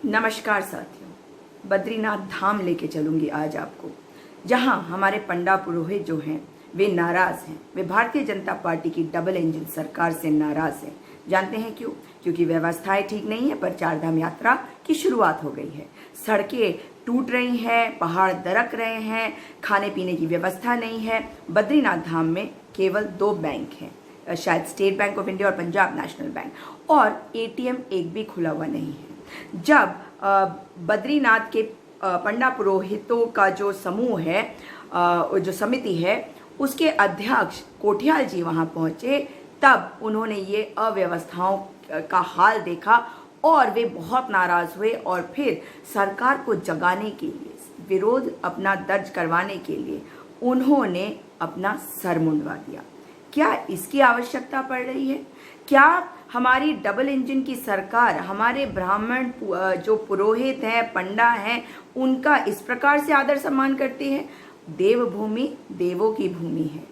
नमस्कार साथियों, बद्रीनाथ धाम लेके चलूंगी आज आपको, जहां हमारे पंडा पुरोहित जो हैं वे नाराज हैं। वे भारतीय जनता पार्टी की डबल इंजन सरकार से नाराज हैं। जानते हैं क्यों? क्योंकि व्यवस्थाएं ठीक नहीं है पर चारधाम यात्रा की शुरुआत हो गई है। सड़कें टूट रही हैं, पहाड़ दरक रहे हैं, खाने पीने की व्यवस्था नहीं है। बद्रीनाथ धाम में केवल 2 बैंक हैं, शायद स्टेट बैंक ऑफ इंडिया और पंजाब नेशनल बैंक, और एटीएम एक भी खुला हुआ नहीं है। जब बद्रीनाथ के पंडा पुरोहितों का जो समूह है, जो समिति है, उसके अध्यक्ष कोठियाल जी वहां पहुंचे, तब उन्होंने ये अव्यवस्थाओं का हाल देखा और वे बहुत नाराज हुए और फिर सरकार को जगाने के लिए, विरोध अपना दर्ज करवाने के लिए उन्होंने अपना सर मुंडवा दिया। क्या इसकी आवश्यकता पड़ रही है? क्या हमारी डबल इंजन की सरकार हमारे ब्राह्मण जो पुरोहित हैं, पंडा हैं, उनका इस प्रकार से आदर सम्मान करती है? देवभूमि देवों की भूमि है।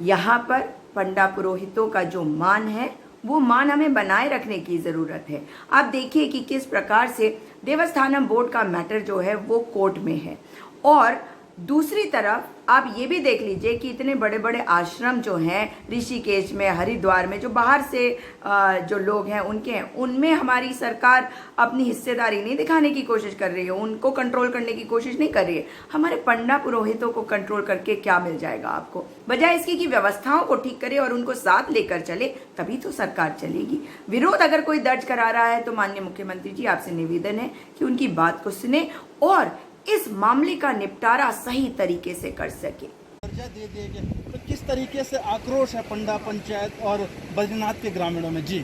यहाँ पर पंडा पुरोहितों का जो मान है वो मान हमें बनाए रखने की ज़रूरत है। आप देखिए कि किस प्रकार से देवस्थानम बोर्ड का मैटर जो है वो कोर्ट में है, और दूसरी तरफ आप ये भी देख लीजिए कि इतने बड़े बड़े आश्रम जो हैं ऋषिकेश में, हरिद्वार में, जो बाहर से जो लोग हैं उनके हैं, उनमें हमारी सरकार अपनी हिस्सेदारी नहीं दिखाने की कोशिश कर रही है, उनको कंट्रोल करने की कोशिश नहीं कर रही है। हमारे पंडा पुरोहितों को कंट्रोल करके क्या मिल जाएगा आपको? बजाय इसकी कि व्यवस्थाओं को ठीक करे और उनको साथ लेकर चले, तभी तो सरकार चलेगी। विरोध अगर कोई दर्ज करा रहा है तो माननीय मुख्यमंत्री जी, आपसे निवेदन है कि उनकी बात को सुने और इस मामले का निपटारा सही तरीके से कर सके। दर्जा दे दिए गए तो किस तरीके से आक्रोश है पंडा पंचायत और बद्रीनाथ के ग्रामीणों में? जी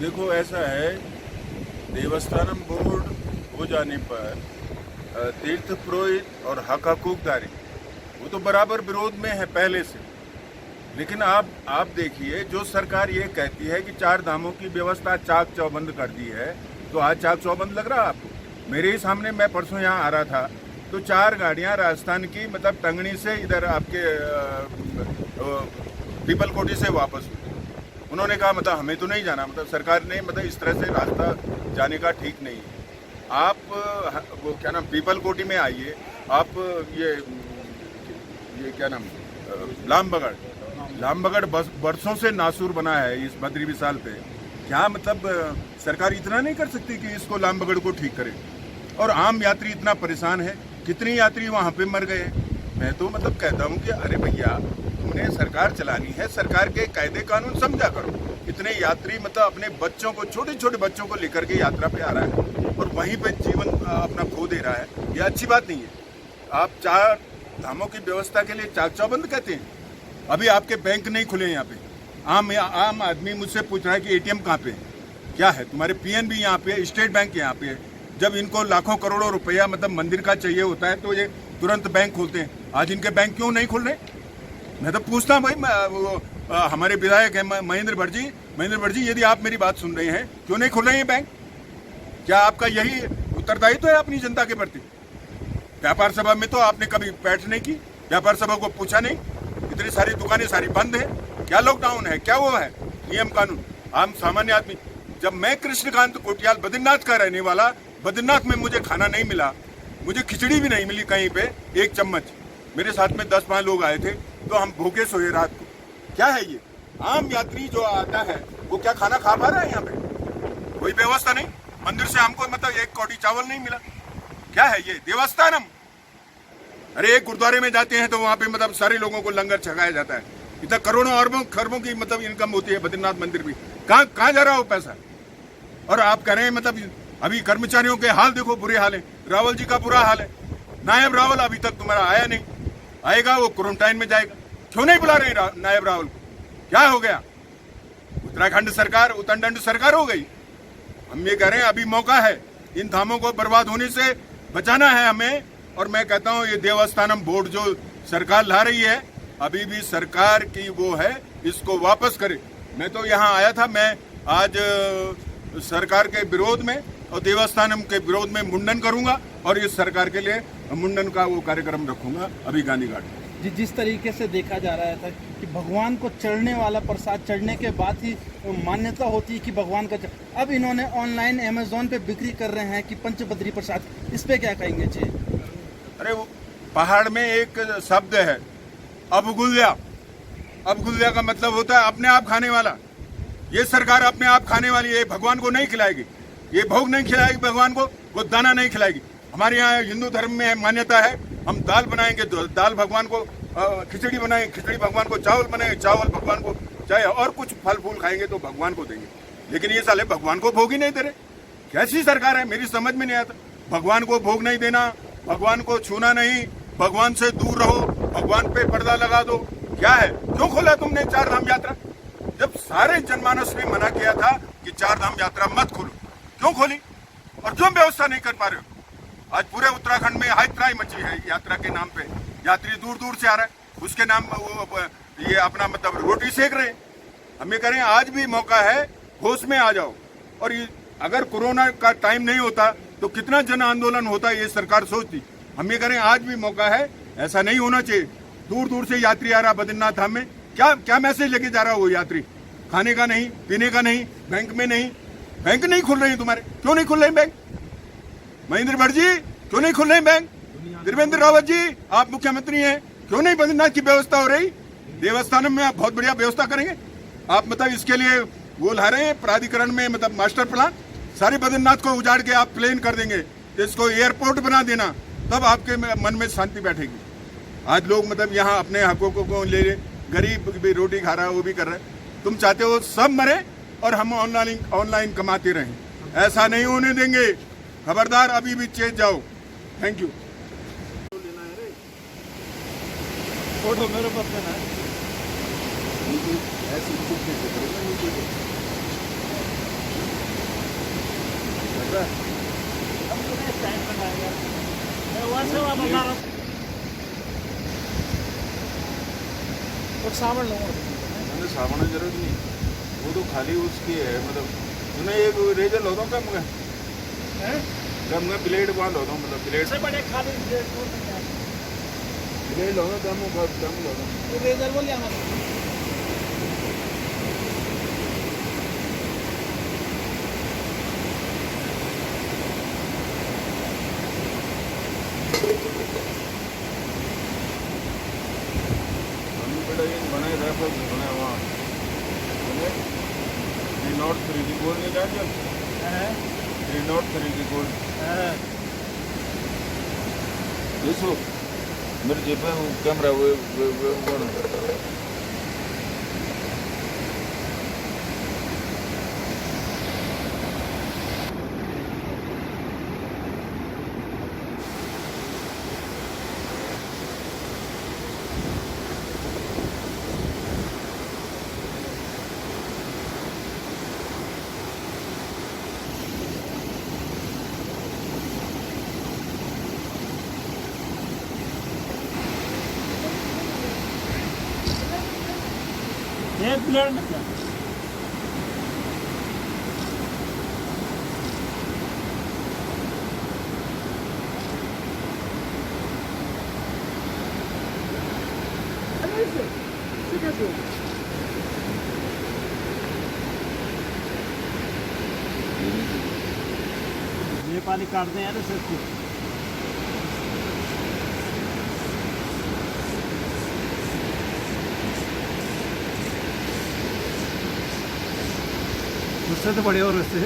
देखो, ऐसा है, देवस्थानम बोर्ड हो जाने पर तीर्थ पुरोहित और हक हकूकदारी वो तो बराबर विरोध में है पहले से। लेकिन आप देखिए, जो सरकार ये कहती है कि 4 धामों की व्यवस्था चाक चौबंद कर दी है, तो आज चाक चौबंद लग रहा है आपको? मेरे ही सामने, मैं परसों यहाँ आ रहा था तो 4 गाड़ियाँ राजस्थान की, मतलब टंगनी से इधर आपके पीपल कोटी से वापस हुई। उन्होंने कहा मतलब हमें तो नहीं जाना, मतलब सरकार ने मतलब इस तरह से रास्ता जाने का ठीक नहीं है। आप वो क्या नाम, पीपल कोटी में आइए, आप ये क्या नाम, लामबगड़ बरसों से नासूर बना है इस बद्री विशाल पे। क्या मतलब सरकार इतना नहीं कर सकती कि इसको लामबगड़ को ठीक करे? और आम यात्री इतना परेशान है, कितने यात्री वहाँ पे मर गए। मैं तो मतलब कहता हूँ कि अरे भैया, तुमने सरकार चलानी है, सरकार के कायदे कानून समझा करो। इतने यात्री मतलब अपने बच्चों को, छोटे छोटे बच्चों को लेकर के यात्रा पे आ रहा है और वहीं पे जीवन अपना खो दे रहा है, ये अच्छी बात नहीं है। आप 4 धामों की व्यवस्था के लिए चाक चौबंद कहते हैं। अभी आपके बैंक नहीं खुले यहाँ पे। आम आदमी मुझसे पूछ रहा है कि एटीएम कहाँ पे है? क्या है, तुम्हारे पीएनबी यहाँ पे है, स्टेट बैंक यहाँ पे है। जब इनको लाखों करोड़ों रुपया मतलब मंदिर का चाहिए होता है तो ये तुरंत बैंक खोलते हैं। आज इनके बैंक क्यों नहीं खुल रहे? मैं तो पूछता हूँ भाई, हमारे विधायक हैं महेंद्र भट्ट जी, यदि आप मेरी बात सुन रहे हैं, क्यों नहीं खुल रहे हैं बैंक? क्या आपका यही उत्तरदायित्व है अपनी जनता के प्रति? व्यापार सभा में तो आपने कभी बैठ नहीं की, व्यापार सभा को पूछा नहीं। इतनी सारी दुकानें सारी बंद है, क्या लॉकडाउन है, क्या वो है नियम कानून? आम सामान्य आदमी, जब मैं कृष्णकांत कोटियाल बद्रीनाथ का रहने वाला, बद्रीनाथ में मुझे खाना नहीं मिला, मुझे खिचड़ी भी नहीं मिली कहीं पे 1 चम्मच। मेरे साथ में 10-5 लोग आए थे तो हम भूखे सोए रात को। क्या है ये? आम यात्री जो आता है वो क्या खाना खा पा रहा है? यहाँ पे कोई व्यवस्था नहीं। मंदिर से हमको मतलब 1 कौड़ी चावल नहीं मिला। क्या है ये? देवस्थानम। अरे एक गुरुद्वारे में जाते हैं तो वहाँ पे मतलब सारे लोगों को लंगर छकाया जाता है। इतना करोड़ों अरबों खरबों की मतलब इनकम होती है। बद्रीनाथ मंदिर भी कहाँ जा रहा हो पैसा? और आप कह रहे हैं मतलब अभी कर्मचारियों के हाल देखो, बुरे हाल है। रावल जी का बुरा हाल है। नायब रावल अभी तक तुम्हारा आया नहीं, आएगा वो क्वारंटाइन में जाएगा। क्यों नहीं बुला रहे नायब रावल को? क्या हो गया? उत्तराखंड सरकार उतंडंड सरकार हो गई। हम ये कह रहे हैं अभी मौका है, इन धामों को बर्बाद होने से बचाना है हमें। और मैं कहता हूँ ये देवस्थानम बोर्ड जो सरकार ला रही है, अभी भी सरकार की वो है, इसको वापस करे। मैं तो यहाँ आया था, मैं आज सरकार के विरोध में और देवस्थानम के विरोध में मुंडन करूंगा और इस सरकार के लिए मुंडन का वो कार्यक्रम रखूंगा अभी गांधी घाट। जिस तरीके से देखा जा रहा था कि भगवान को चढ़ने वाला प्रसाद चढ़ने के बाद ही मान्यता होती है कि भगवान का अब इन्होंने ऑनलाइन अमेजोन पे बिक्री कर रहे हैं कि पंचबद्री प्रसाद, इस पे क्या कहेंगे जी? अरे वो पहाड़ में एक शब्द है अबगुल्या। अबगुल्या का मतलब होता है अपने आप खाने वाला। ये सरकार अपने आप खाने वाली है, भगवान को नहीं खिलाएगी, ये भोग नहीं खिलाएगी भगवान को, वो दाना नहीं खिलाएगी। हमारे यहाँ हिंदू धर्म में मान्यता है हम दाल बनाएंगे दाल भगवान को, खिचड़ी बनाएंगे खिचड़ी भगवान को, चावल बनाएंगे चावल भगवान को, चाहे और कुछ फल फूल खाएंगे तो भगवान को देंगे। लेकिन ये साले भगवान को भोग ही नहीं दे रहे। कैसी सरकार है, मेरी समझ में नहीं आता। भगवान को भोग नहीं देना, भगवान को छूना नहीं, भगवान से दूर रहो, भगवान पे पर्दा लगा दो। क्या है, क्यों खोला तुमने चार धाम यात्रा? जब सारे जनमानस ने मना किया था कि चार धाम यात्रा मत खोलो, क्यों खोली? और क्यों व्यवस्था नहीं कर पा रहे हो? आज पूरे उत्तराखंड में हाइत्राई मची है यात्रा के नाम पे। यात्री दूर दूर से आ रहा है, उसके नाम ये अपना मतलब रोटी सेक रहे हैं। हम ये करें, आज भी मौका है, होश में आ जाओ। और अगर कोरोना का टाइम नहीं होता तो कितना जन आंदोलन होता ये सरकार सोचती। हम ये करें, आज भी मौका है, ऐसा नहीं होना चाहिए। दूर दूर से यात्री आ रहा बद्रीनाथ धाम में, क्या मैसेज लेके जा रहा है वो यात्री? खाने का नहीं, पीने का नहीं, बैंक में नहीं, बैंक नहीं खुल रही तुम्हारे। क्यों नहीं खुल रहे बैंक? महेंद्र भट्ट जी क्यों नहीं खुल रहे बैंक? त्रिवेंद्र रावत जी आप मुख्यमंत्री हैं, क्यों नहीं बद्रीनाथ की व्यवस्था हो रही? देवस्थानम में आप बहुत बढ़िया व्यवस्था करेंगे आप, मतलब इसके लिए वो ला रहे हैं प्राधिकरण में, मतलब मास्टर प्लान। सारे बद्रीनाथ को उजाड़ के आप प्लेन कर देंगे, तो इसको एयरपोर्ट बना देना, तब आपके मन में शांति बैठेगी। आज लोग मतलब यहाँ अपने हकों को ले रहे, गरीब भी रोटी खा रहा है, वो भी कर रहा है। तुम चाहते हो सब मरे और हम ऑनलाइन कमाते रहें, ऐसा नहीं होने देंगे। खबरदार, अभी भी चेत जाओ। Thank you. फोटो मेरे पास लेना है। और सावन लूँगा। मैंने सावन की जरूरत नहीं, वो तो खाली उसकी है, मतलब तूने एक रेजर लो दो कम का ब्लेड बांध लो दो, मतलब ब्लेड से बड़े खाली ब्लेड लो दो कम लो दो। रेजर बोलिए हमारे बनाए रेफर बनाए वहाँ नॉट 3 की गोल नहीं जान जब नॉट 3 की गोल देखो मेरे जेब में कैमरा वो एक प्लेट मतलब ये पानी काट दें यार सिर्फ उससे तो बड़े और उससे